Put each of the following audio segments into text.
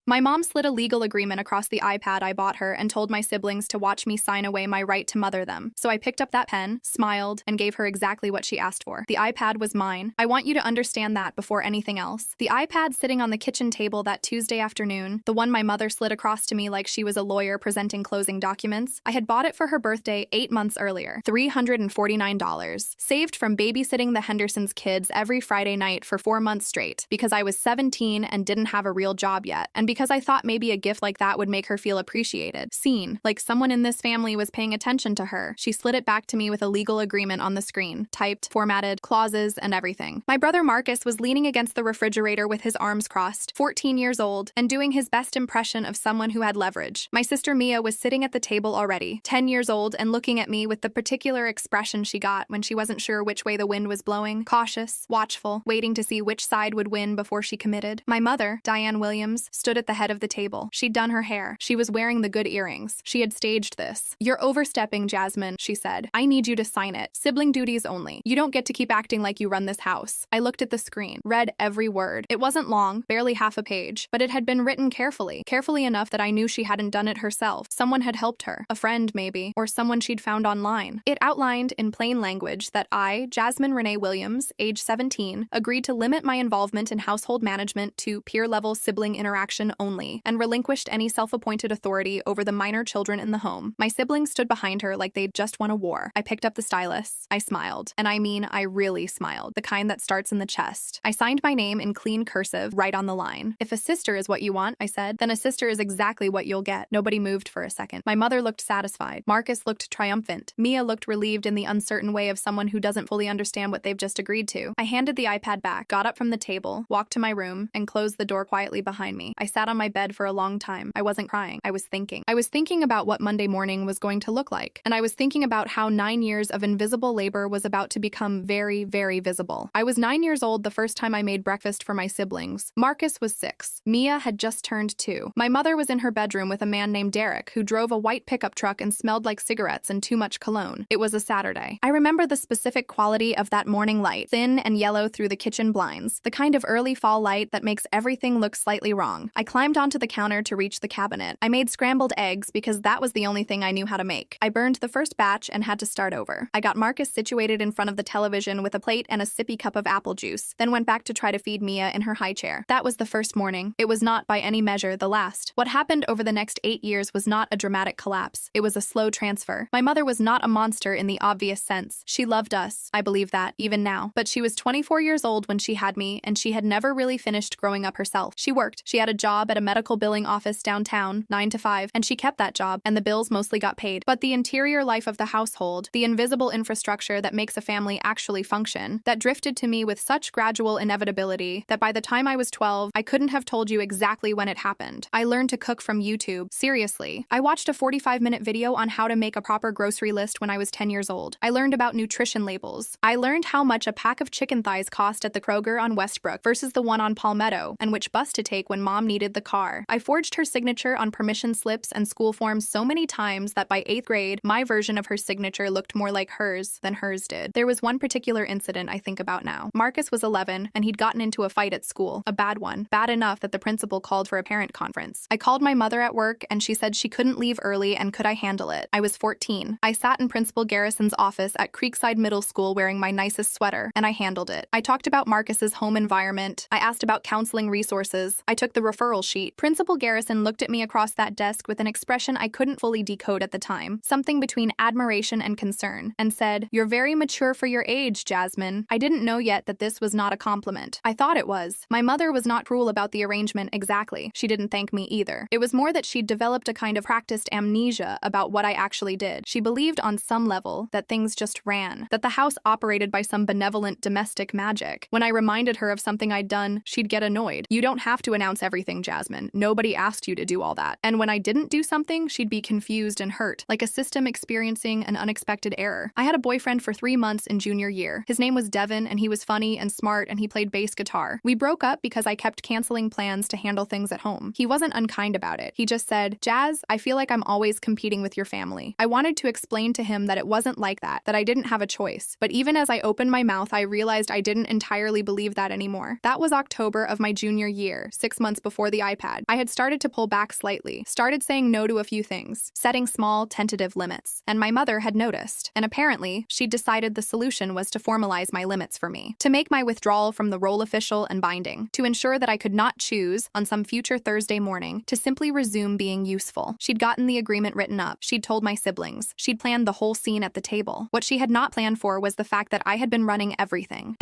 My mom slid a legal agreement across the iPad I bought her and told my siblings to watch me sign away my right to mother them. So I picked up that pen, smiled, and gave her exactly what she asked for. The iPad was mine. I want you to understand that before anything else. The iPad sitting on the kitchen table that Tuesday afternoon, the one my mother slid across to me like she was a lawyer presenting closing documents, I had bought it for her birthday 8 months earlier. $349. Saved from babysitting the Hendersons' kids every Friday night for 4 months straight, because I was 17 and didn't have a real job yet, and because I thought maybe a gift like that would make her feel appreciated, seen, like someone in this family was paying attention to her. She slid it back to me with a legal agreement on the screen, typed, formatted, clauses, and everything. My brother Marcus was leaning against the refrigerator with his arms crossed, 14 years old, and doing his best impression of someone who had leverage. My sister Mia was sitting at the table already, 10 years old, and looking at me with the particular expression she got when she wasn't sure which way the wind was blowing, cautious, watchful, waiting to see which side would win before she committed. My mother, Diane Williams, stood at the head of the table. She'd done her hair. She was wearing the good earrings. She had staged this. "You're overstepping, Jasmine," she said. "I need you to sign it. Sibling duties only. You don't get to keep acting like you run this house." I looked at the screen, read every word. It wasn't long, barely half a page, but it had been written carefully enough that I knew she hadn't done it herself. Someone had helped her, a friend maybe, or someone she'd found online. It outlined in plain language that I, Jasmine Renee Williams, age 17, agreed to limit my involvement in household management to peer-level sibling interaction only, and relinquished any self-appointed authority over the minor children in the home. My siblings stood behind her like they'd just won a war. I picked up the stylus. I smiled. And I mean, I really smiled. The kind that starts in the chest. I signed my name in clean cursive, right on the line. "If a sister is what you want," I said, "then a sister is exactly what you'll get." Nobody moved for a second. My mother looked satisfied. Marcus looked triumphant. Mia looked relieved in the uncertain way of someone who doesn't fully understand what they've just agreed to. I handed the iPad back, got up from the table, walked to my room, and closed the door quietly behind me. I sat on my bed for a long time. I wasn't crying. I was thinking. I was thinking about what Monday morning was going to look like. And I was thinking about how 9 years of invisible labor was about to become very, very visible. I was 9 years old the first time I made breakfast for my siblings. Marcus was 6. Mia had just turned 2. My mother was in her bedroom with a man named Derek, who drove a white pickup truck and smelled like cigarettes and too much cologne. It was a Saturday. I remember the specific quality of that morning light, thin and yellow through the kitchen blinds, the kind of early fall light that makes everything look slightly wrong. I climbed onto the counter to reach the cabinet. I made scrambled eggs because that was the only thing I knew how to make. I burned the first batch and had to start over. I got Marcus situated in front of the television with a plate and a sippy cup of apple juice, then went back to try to feed Mia in her high chair. That was the first morning. It was not by any measure the last. What happened over the next 8 years was not a dramatic collapse. It was a slow transfer. My mother was not a monster in the obvious sense. She loved us. I believe that, even now. But she was 24 years old when she had me, and she had never really finished growing up herself. She worked. She had a job at a medical billing office downtown, 9 to 5, and she kept that job, and the bills mostly got paid. But the interior life of the household, the invisible infrastructure that makes a family actually function, that drifted to me with such gradual inevitability that by the time I was 12, I couldn't have told you exactly when it happened. I learned to cook from YouTube. Seriously. I watched a 45-minute video on how to make a proper grocery list when I was 10 years old. I learned about nutrition labels. I learned how much a pack of chicken thighs cost at the Kroger on Westbrook versus the one on Palmetto, and which bus to take when mom needed the car. I forged her signature on permission slips and school forms so many times that by 8th grade, my version of her signature looked more like hers than hers did. There was one particular incident I think about now. Marcus was 11, and he'd gotten into a fight at school. A bad one. Bad enough that the principal called for a parent conference. I called my mother at work, and she said she couldn't leave early and could I handle it. I was 14. I sat in Principal Garrison's office at Creekside Middle School wearing my nicest sweater, and I handled it. I talked about Marcus's home environment. I asked about counseling resources. I took the referral sheet. Principal Garrison looked at me across that desk with an expression I couldn't fully decode at the time, something between admiration and concern, and said, "You're very mature for your age, Jasmine." I didn't know yet that this was not a compliment. I thought it was. My mother was not cruel about the arrangement exactly. She didn't thank me either. It was more that she'd developed a kind of practiced amnesia about what I actually did. She believed on some level that things just ran, that the house operated by some benevolent domestic magic. When I reminded her of something I'd done, she'd get annoyed. "You don't have to announce everything, Jasmine. Nobody asked you to do all that." And when I didn't do something, she'd be confused and hurt, like a system experiencing an unexpected error. I had a boyfriend for 3 months in junior year. His name was Devin, and he was funny and smart, and he played bass guitar. We broke up because I kept canceling plans to handle things at home. He wasn't unkind about it. He just said, "Jazz, I feel like I'm always competing with your family." I wanted to explain to him that it wasn't like that I didn't have a choice. But even as I opened my mouth, I realized I didn't entirely believe that anymore. That was October of my junior year, 6 months before the the iPad. I had started to pull back slightly, started saying no to a few things, setting small, tentative limits. And my mother had noticed. And apparently, she'd decided the solution was to formalize my limits for me, to make my withdrawal from the role official and binding, to ensure that I could not choose, on some future Thursday morning, to simply resume being useful. She'd gotten the agreement written up. She'd told my siblings. She'd planned the whole scene at the table. What she had not planned for was the fact that I had been running everything.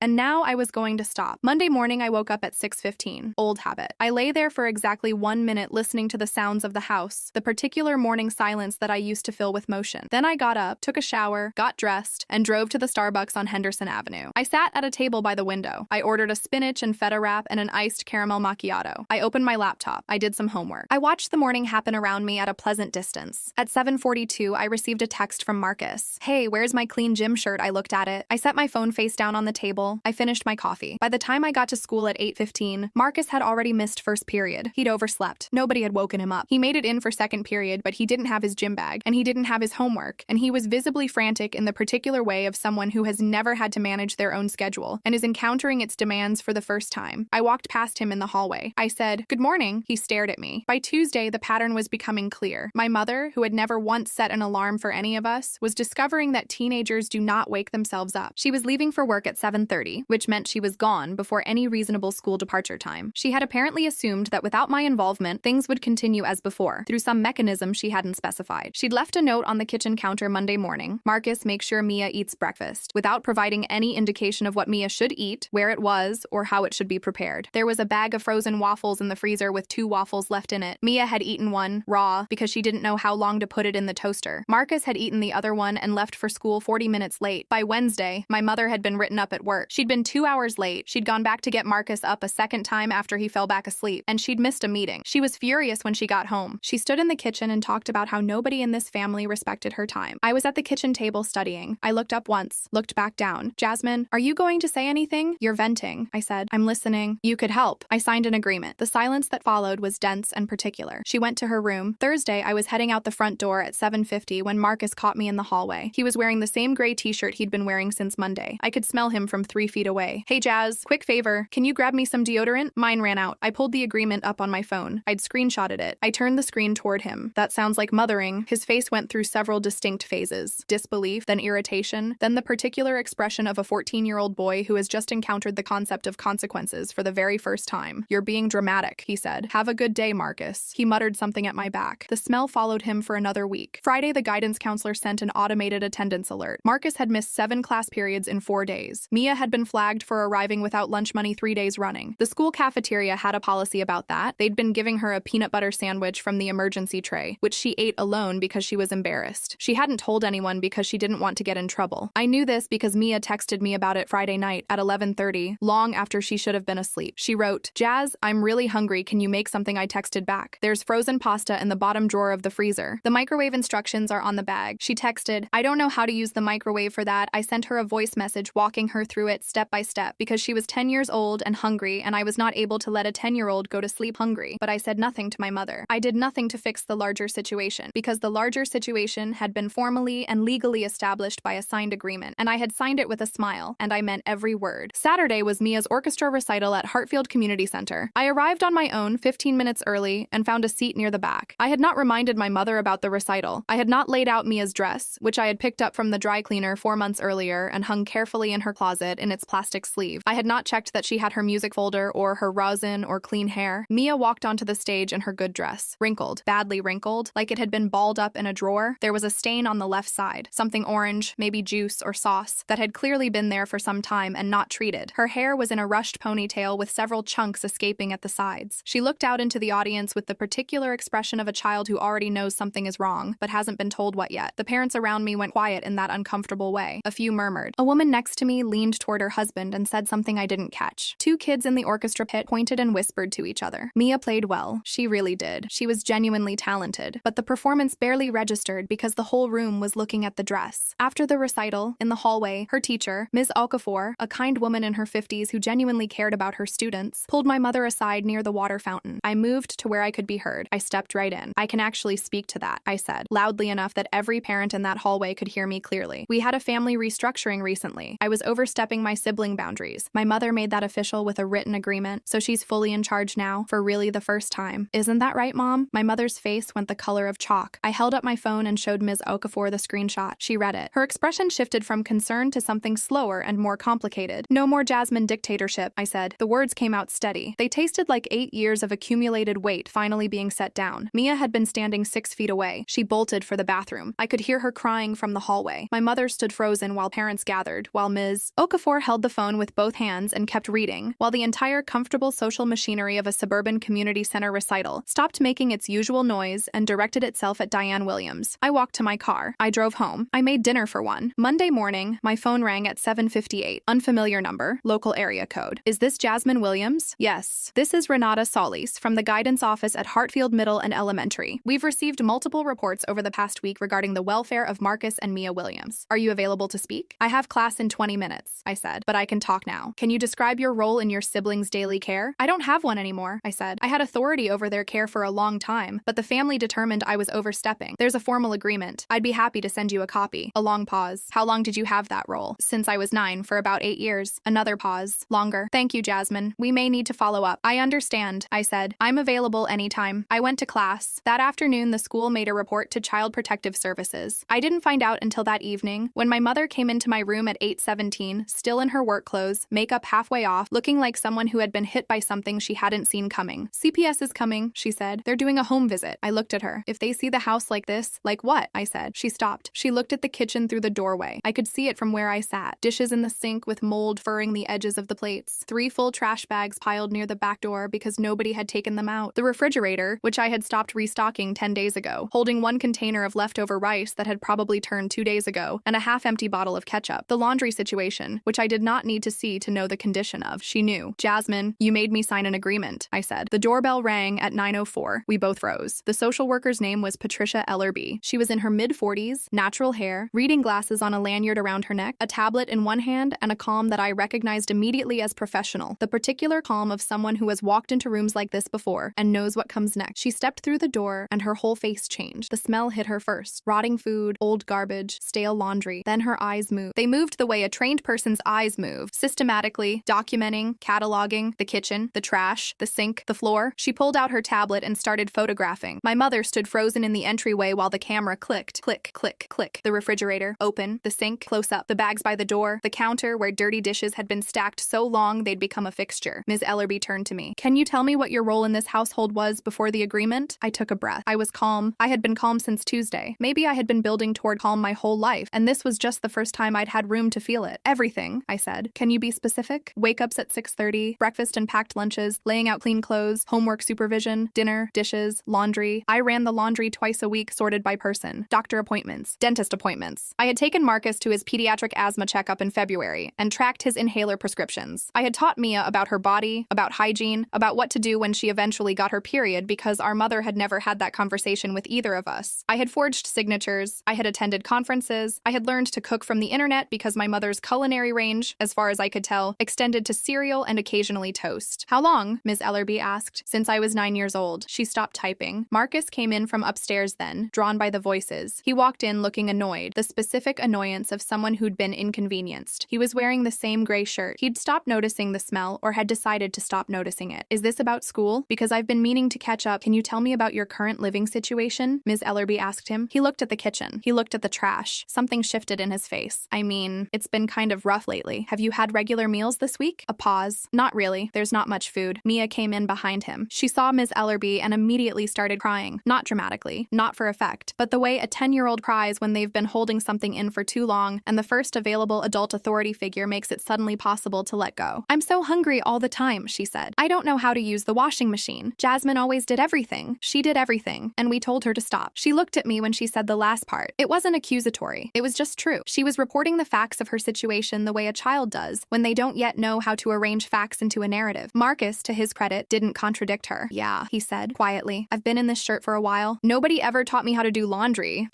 And now I was going to stop. Monday morning, I woke up at 6:15. Old habit. I lay there for exactly 1 minute listening to the sounds of the house, the particular morning silence that I used to fill with motion. Then I got up, took a shower, got dressed, and drove to the Starbucks on Henderson Avenue. I sat at a table by the window. I ordered a spinach and feta wrap and an iced caramel macchiato. I opened my laptop. I did some homework. I watched the morning happen around me at a pleasant distance. At 7:42, I received a text from Marcus. Hey, where's my clean gym shirt? I looked at it. I set my phone face down on the table. I finished my coffee. By the time I got to school at 8:15, Marcus had already missed first period. He'd overslept. Nobody had woken him up. He made it in for second period, but he didn't have his gym bag, and he didn't have his homework, and he was visibly frantic in the particular way of someone who has never had to manage their own schedule and is encountering its demands for the first time. I walked past him in the hallway. I said, "Good morning." He stared at me. By Tuesday, the pattern was becoming clear. My mother, who had never once set an alarm for any of us, was discovering that teenagers do not wake themselves up. She was leaving for work at 7:30, which meant she was gone before any reasonable school departure time. She had apparently assumed that without my involvement, things would continue as before, through some mechanism she hadn't specified. She'd left a note on the kitchen counter Monday morning. Marcus, make sure Mia eats breakfast, without providing any indication of what Mia should eat, where it was, or how it should be prepared. There was a bag of frozen waffles in the freezer with 2 waffles left in it. Mia had eaten one, raw, because she didn't know how long to put it in the toaster. Marcus had eaten the other one and left for school 40 minutes late. By Wednesday, my mother had been written up at work. She'd been 2 hours late. She'd gone back to get Marcus up a second time after he fell back asleep, and she'd missed a meeting. She was furious when she got home. She stood in the kitchen and talked about how nobody in this family respected her time. I was at the kitchen table studying. I looked up once, looked back down. "Jasmine, are you going to say anything? You're venting." I said, "I'm listening." "You could help." I signed an agreement. The silence that followed was dense and particular. She went to her room. Thursday, I was heading out the front door at 7:50 when Marcus caught me in the hallway. He was wearing the same gray t-shirt he'd been wearing since Monday. I could smell him from 3 feet away. "Hey, Jazz, quick favor. Can you grab me some deodorant? Mine ran out." I pulled the agreement up on my phone. I'd screenshotted it. I turned the screen toward him. "That sounds like mothering." His face went through several distinct phases. Disbelief, then irritation, then the particular expression of a 14-year-old boy who has just encountered the concept of consequences for the very first time. "You're being dramatic," he said. "Have a good day, Marcus." He muttered something at my back. The smell followed him for another week. Friday, the guidance counselor sent an automated attendance alert. Marcus had missed 7 class periods in 4 days. Mia had been flagged for arriving without lunch money 3 days running. The school cafeteria had a policy about that. They'd been giving her a peanut butter sandwich from the emergency tray, which she ate alone because she was embarrassed. She hadn't told anyone because she didn't want to get in trouble. I knew this because Mia texted me about it Friday night at 11:30, long after she should have been asleep. She wrote, "Jazz, I'm really hungry. Can you make something?" I texted back. "There's frozen pasta in the bottom drawer of the freezer. The microwave instructions are on the bag." She texted, "I don't know how to use the microwave for that." I sent her a voice message walking her through it step by step because she was 10 years old and hungry, and I was not able to let a 10-year-old go to sleep hungry. But I said nothing to my mother. I did nothing to fix the larger situation because the larger situation had been formally and legally established by a signed agreement, and I had signed it with a smile, and I meant every word. Saturday was Mia's orchestra recital at Hartfield Community Center. I arrived on my own 15 minutes early and found a seat near the back. I had not reminded my mother about the recital. I had not laid out Mia's dress, which I had picked up from the dry cleaner 4 months earlier and hung carefully in her closet in its plastic sleeve. I had not checked that she had her music folder or her rosin or clean hair. Mia walked onto the stage in her good dress, wrinkled, badly wrinkled, like it had been balled up in a drawer. There was a stain on the left side, something orange, maybe juice or sauce, that had clearly been there for some time and not treated. Her hair was in a rushed ponytail with several chunks escaping at the sides. She looked out into the audience with the particular expression of a child who already knows something is wrong, but hasn't been told what yet. The parents around me went quiet in that uncomfortable way. A few murmured. A woman next to me leaned toward her husband and said something I didn't catch. 2 kids in the orchestra pit pointed and whispered to each other. Mia played well. She really did. She was genuinely talented. But the performance barely registered because the whole room was looking at the dress. After the recital, in the hallway, her teacher, Ms. Okafor, a kind woman in her 50s who genuinely cared about her students, pulled my mother aside near the water fountain. I moved to where I could be heard. I stepped right in. "I can actually speak to that," I said, loudly enough that every parent in that hallway could hear me clearly. "We had a family restructuring recently. I was overstepping my sibling boundaries. My mother made that official with a written agreement, so she's fully in charge now, for really the first time. Isn't that right, Mom? My mother's face went the color of chalk. I held up my phone and showed Ms. Okafor the screenshot. She read it. Her expression shifted from concern to something slower and more complicated. No more Jasmine dictatorship, I said. The words came out steady. They tasted like 8 years of accumulated weight finally being set down. Mia had been standing 6 feet away. She bolted for the bathroom. I could hear her crying from the hallway. My mother stood frozen while parents gathered, while Ms. Okafor held the phone with both hands and kept reading, while the entire comfortable social machinery of a suburban community center recital stopped making its usual noise and directed itself at Diane Williams. I walked to my car. I drove home. I made dinner for one. Monday morning, my phone rang at 7:58. Unfamiliar number, local area code. Is this Jasmine Williams? Yes. This is Renata Solis from the guidance office at Hartfield Middle and Elementary. We've received multiple reports over the past week regarding the welfare of Marcus and Mia Williams. Are you available to speak? I have class in 20 minutes, I said, but I can talk now. Can you describe your role in your siblings' daily care? I don't have one anymore, I said. I had authority over their care for a long time, but the family determined I was overstepping. There's a formal agreement. I'd be happy to send you a copy. A long pause. How long did you have that role? Since I was 9, for about 8 years. Another pause. Longer. Thank you, Jasmine. We may need to follow up. I understand, I said. I'm available anytime. I went to class. That afternoon, the school made a report to Child Protective Services. I didn't find out until that evening, when my mother came into my room at 8:17, still in her work clothes, makeup halfway off, looking like someone who had been hit by something she hadn't seen coming. CPS is coming, she said. They're doing a home visit. I looked at her. If they see the house like this, like what? I said. She stopped. She looked at the kitchen through the doorway. I could see it from where I sat. Dishes in the sink with mold furring the edges of the plates. 3 full trash bags piled near the back door because nobody had taken them out. The refrigerator, which I had stopped restocking 10 days ago, holding 1 container of leftover rice that had probably turned 2 days ago, and a half-empty bottle of ketchup. The laundry situation, which I did not need to see to know the condition of. She knew. Jasmine, you made me sign an agreement, I said. The doorbell rang at 9:04. We both rose. The social worker's name was Patricia Ellerby. She was in her mid-40s, natural hair, reading glasses on a lanyard around her neck, a tablet in one hand, and a calm that I recognized immediately as professional. The particular calm of someone who has walked into rooms like this before and knows what comes next. She stepped through the door and her whole face changed. The smell hit her first. Rotting food, old garbage, stale laundry. Then her eyes moved. They moved the way a trained person's eyes move, systematically, documenting, cataloging, the kitchen, the trash, the sink, the floor. She pulled out her tablet and started photographing. My mother stood frozen in the entryway while the camera clicked. Click, click, click. The refrigerator, open. The sink, close up. The bags by the door. The counter where dirty dishes had been stacked so long they'd become a fixture. Ms. Ellerby turned to me. Can you tell me what your role in this household was before the agreement? I took a breath. I was calm. I had been calm since Tuesday. Maybe I had been building toward calm my whole life, and this was just the first time I'd had room to feel it. Everything, I said. Can you be specific? Wake-ups at 6:30, breakfast and packed lunches, laying out clean clothes, homework supervision, dinner, dishes, laundry. I ran the laundry twice a week, sorted by person. Doctor appointments, dentist appointments. I had taken Marcus to his pediatric asthma checkup in February and tracked his inhaler prescriptions. I had taught Mia about her body, about hygiene, about what to do when she eventually got her period because our mother had never had that conversation with either of us. I had forged signatures. I had attended conferences. I had learned to cook from the internet because my mother's culinary range, as far as I could tell, extended to cereal and occasionally toast. How long? Ms. Ellerby asked. Since I was 9 years old. She stopped typing. Marcus came in from upstairs then, drawn by the voices. He walked in looking annoyed, the specific annoyance of someone who'd been inconvenienced. He was wearing the same gray shirt. He'd stopped noticing the smell or had decided to stop noticing it. Is this about school? Because I've been meaning to catch up. Can you tell me about your current living situation? Ms. Ellerby asked him. He looked at the kitchen. He looked at the trash. Something shifted in his face. I mean, it's been kind of rough lately. Have you had regular meals this week? A pause. Not really. There's not much food. Mia came in behind him. She saw Ms. Ellerby and immediately started crying. Not dramatically, not for effect, but the way a 10-year-old cries when they've been holding something in for too long and the first available adult authority figure makes it suddenly possible to let go. I'm so hungry all the time, she said. I don't know how to use the washing machine. Jasmine always did everything. She did everything, and we told her to stop. She looked at me when she said the last part. It wasn't accusatory. It was just true. She was reporting the facts of her situation the way a child does when they don't yet know how to arrange facts into a narrative. Marcus, to his credit, didn't contradict her. Yeah, he said, quietly. I've been in this shirt for a while. Nobody ever taught me how to do laundry.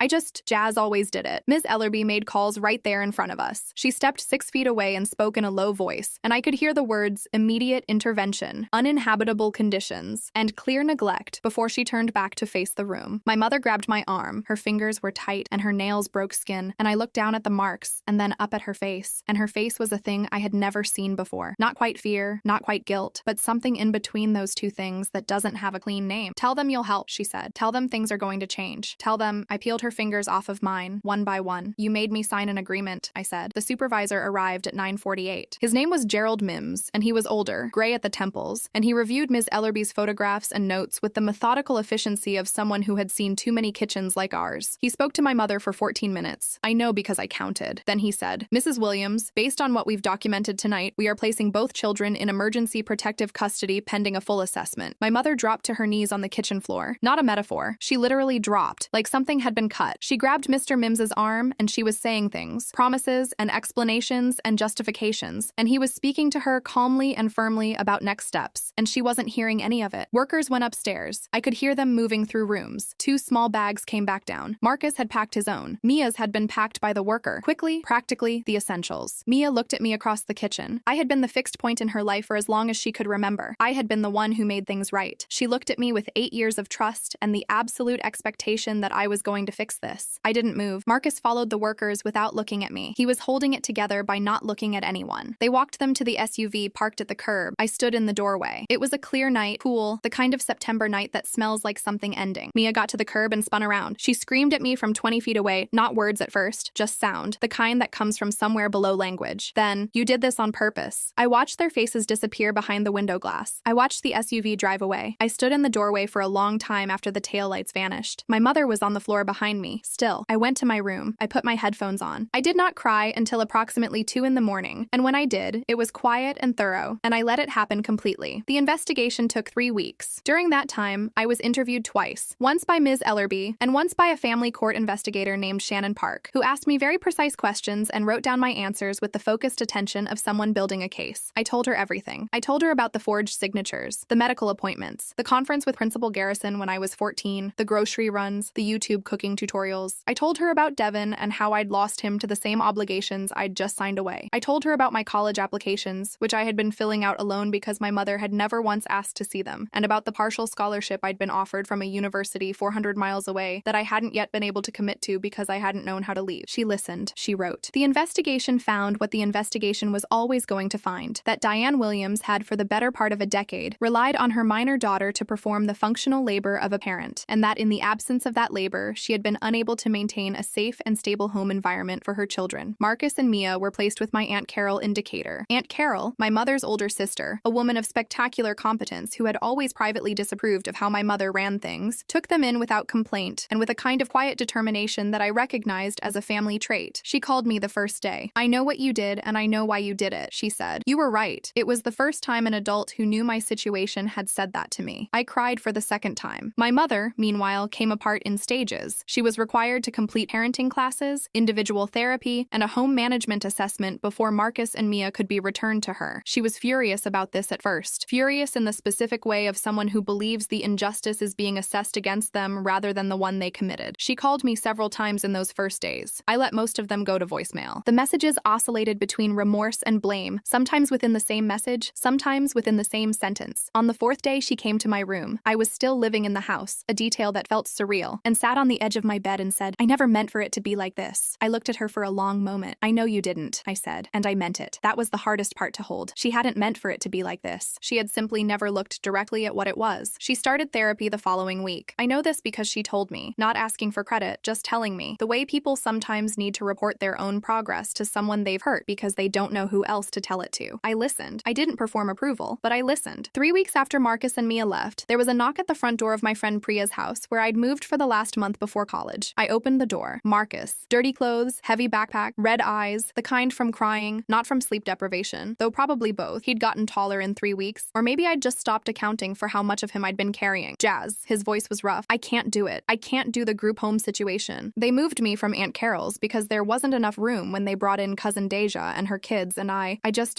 Jazz always did it. Ms. Ellerby made calls right there in front of us. She stepped 6 feet away and spoke in a low voice, and I could hear the words immediate intervention, uninhabitable conditions, and clear neglect before she turned back to face the room. My mother grabbed my arm. Her fingers were tight and her nails broke skin, and I looked down at the marks and then up at her face, and her face was a thing I had never seen before. Not quite fear, not quite guilt, but something in between those two things that doesn't have a clean name. Tell them you'll help, she said. Tell them things are going to change. Tell them. I peeled her fingers off of mine, one by one. You made me sign an agreement, I said. The supervisor arrived at 9:48. His name was Gerald Mims, and he was older, gray at the temples, and he reviewed Ms. Ellerby's photographs and notes with the methodical efficiency of someone who had seen too many kitchens like ours. He spoke to my mother for 14 minutes. I know because I counted. Then he said, Mrs. Williams, based on what we've documented tonight, we are placing both children in emergency protective custody pending a full assessment. My mother dropped to her knees on the kitchen floor. Not a metaphor. She literally dropped, like something had been cut. She grabbed Mr. Mims's arm, and she was saying things, promises and explanations and justifications, and he was speaking to her calmly and firmly about next steps, and she wasn't hearing any of it. Workers went upstairs. I could hear them moving through rooms. 2 small bags came back down. Marcus had packed his own. Mia's had been packed by the worker. Quickly, practically, the essentials. Mia looked at me across the kitchen. I had been the fixed point in her life for as long as she could remember. I had been the one who made things right. She looked at me with 8 years of trust and the absolute expectation that I was going to fix this. I didn't move. Marcus followed the workers without looking at me. He was holding it together by not looking at anyone. They walked them to the SUV parked at the curb. I stood in the doorway. It was a clear night, cool, the kind of September night that smells like something ending. Mia got to the curb and spun around. She screamed at me from 20 feet away, not words at first, just sound, the kind that comes from somewhere below language. Then, you did this on purpose. I watched their faces disappear behind the window glass. I watched the SUV drive away. I stood in the doorway for a long time after the taillights vanished. My mother was on the floor behind me. Still, I went to my room. I put my headphones on. I did not cry until approximately 2 in the morning, and when I did, it was quiet and thorough, and I let it happen completely. The investigation took 3 weeks. During that time, I was interviewed twice, once by Ms. Ellerby, and once by a family court investigator named Shannon Park, who asked me very precise questions and wrote down my answers with the focused attention of someone building a case. I told her everything. I told her about the forged signatures, the medical appointments, the conference with Principal Garrison when I was 14, the grocery runs, the YouTube cooking tutorials. I told her about Devin and how I'd lost him to the same obligations I'd just signed away. I told her about my college applications, which I had been filling out alone because my mother had never once asked to see them, and about the partial scholarship I'd been offered from a university 400 miles away that I hadn't yet been able to commit to because I hadn't known how to leave. She listened. She wrote. The investigation found what the investigation was always going to find, that Diane Williams had for the better part of a decade relied on her minor daughter to perform the functional labor of a parent, and that in the absence of that labor, she had been unable to maintain a safe and stable home environment for her children. Marcus and Mia were placed with my Aunt Carol in Decatur. Aunt Carol, my mother's older sister, a woman of spectacular competence who had always privately disapproved of how my mother ran things, took them in without complaint and with a kind of quiet determination that I recognized as a family trait. She called me the first day. I know what you did and I know why you did it, she said. You were right. It was the first time an adult who knew my situation had said that to me. I cried for the second time. My mother, meanwhile, came apart in stages. She was required to complete parenting classes, individual therapy, and a home management assessment before Marcus and Mia could be returned to her. She was furious about this at first. Furious in the specific way of someone who believes the injustice is being assessed against them rather than the one they committed. She called me several times in those first days. I let most of them go to voicemail. The messages oscillated between remorse and blame, sometimes within the same message, sometimes within the same sentence. On the 4th day, she came to my room. I was still living in the house, a detail that felt surreal, and sat on the edge of my bed and said, I never meant for it to be like this. I looked at her for a long moment. I know you didn't, I said, and I meant it. That was the hardest part to hold. She hadn't meant for it to be like this. She had simply never looked directly at what it was. She started therapy the following week. I know this because she told me, not asking for credit, just telling me, the way people sometimes need to report their own progress to someone they've hurt because they don't know who else to tell it to. I listened. I didn't perform approval, but I listened. 3 weeks after Marcus and Mia left, there was a knock at the front door of my friend Priya's house where I'd moved for the last month before college. I opened the door. Marcus. Dirty clothes, heavy backpack, red eyes, the kind from crying, not from sleep deprivation, though probably both. He'd gotten taller in 3 weeks, or maybe I'd just stopped accounting for how much of him I'd been carrying. Jazz. His voice was rough. I can't do it. I can't do the group home situation. They moved me from Aunt Carol's because there wasn't enough room when they brought in cousin Deja and her kids, and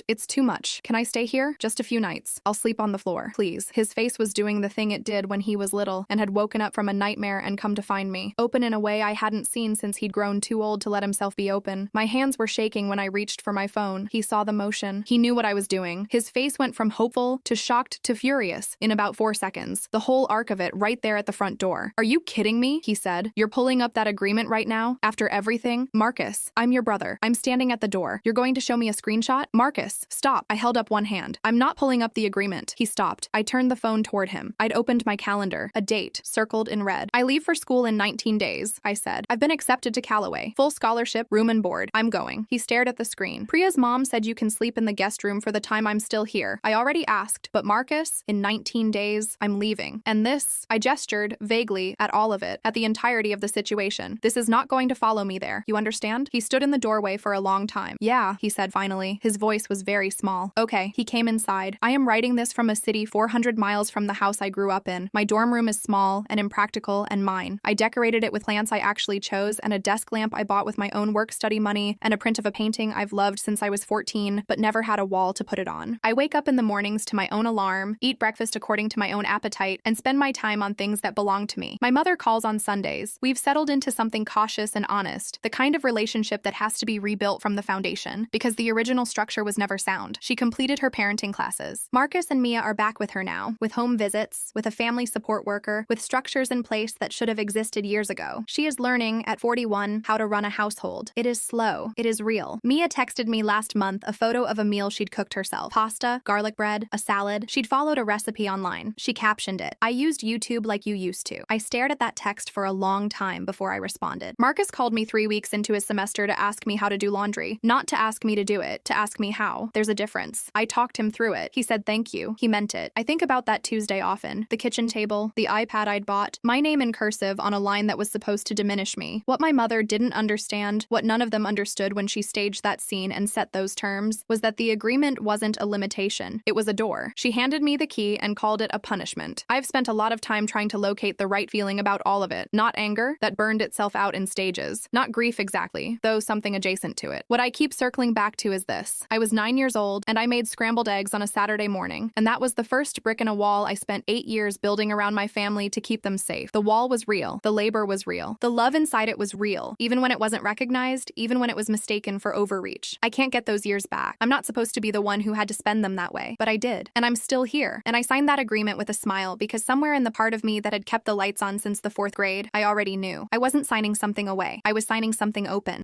it's too much. Can I stay here? Just a few nights. I'll sleep on the floor. Please. His face was doing the thing it did when he was little and had woken up from a nightmare and come to find me. Open in a way I hadn't seen since he'd grown too old to let himself be open. My hands were shaking when I reached for my phone. He saw the motion. He knew what I was doing. His face went from hopeful to shocked to furious in about 4 seconds. The whole arc of it right there at the front door. Are you kidding me? He said. You're pulling up that agreement right now? After everything? Marcus, I'm your brother. I'm standing at the door. You're going to show me a screenshot? Marcus, stop. I held up one hand. I'm not pulling pulling up the agreement. He stopped. I turned the phone toward him. I'd opened my calendar. A date, circled in red. I leave for school in 19 days, I said. I've been accepted to Callaway. Full scholarship, room and board. I'm going. He stared at the screen. Priya's mom said you can sleep in the guest room for the time I'm still here. I already asked, but Marcus, in 19 days, I'm leaving. And this, I gestured, vaguely, at all of it, at the entirety of the situation. This is not going to follow me there. You understand? He stood in the doorway for a long time. Yeah, he said finally. His voice was very small. Okay. He came inside. I am writing this from a city 400 miles from the house I grew up in. My dorm room is small and impractical and mine. I decorated it with plants I actually chose and a desk lamp I bought with my own work-study money and a print of a painting I've loved since I was 14, but never had a wall to put it on. I wake up in the mornings to my own alarm, eat breakfast according to my own appetite, and spend my time on things that belong to me. My mother calls on Sundays. We've settled into something cautious and honest, the kind of relationship that has to be rebuilt from the foundation, because the original structure was never sound. She completed her parenting classes. Marcus and Mia are back with her now, with home visits, with a family support worker, with structures in place that should have existed years ago. She is learning, at 41, how to run a household. It is slow. It is real. Mia texted me last month a photo of a meal she'd cooked herself. Pasta, garlic bread, a salad. She'd followed a recipe online. She captioned it. I used YouTube like you used to. I stared at that text for a long time before I responded. Marcus called me 3 weeks into his semester to ask me how to do laundry. Not to ask me to do it, to ask me how. There's a difference. I talked him through it. He said thank you. He meant it. I think about that Tuesday often. The kitchen table, the iPad I'd bought, my name in cursive on a line that was supposed to diminish me. What my mother didn't understand, what none of them understood when she staged that scene and set those terms, was that the agreement wasn't a limitation. It was a door. She handed me the key and called it a punishment. I've spent a lot of time trying to locate the right feeling about all of it. Not anger, that burned itself out in stages. Not grief exactly, though something adjacent to it. What I keep circling back to is this. I was 9 years old, and I made scrambled eggs on a Saturday morning, and that was the first brick in a wall I spent 8 years building around my family to keep them safe. The wall was real. The labor was real. The love inside it was real, even when it wasn't recognized, even when it was mistaken for overreach. I can't get those years back. I'm not supposed to be the one who had to spend them that way, but I did. And I'm still here. And I signed that agreement with a smile because somewhere in the part of me that had kept the lights on since the 4th grade, I already knew. I wasn't signing something away. I was signing something open.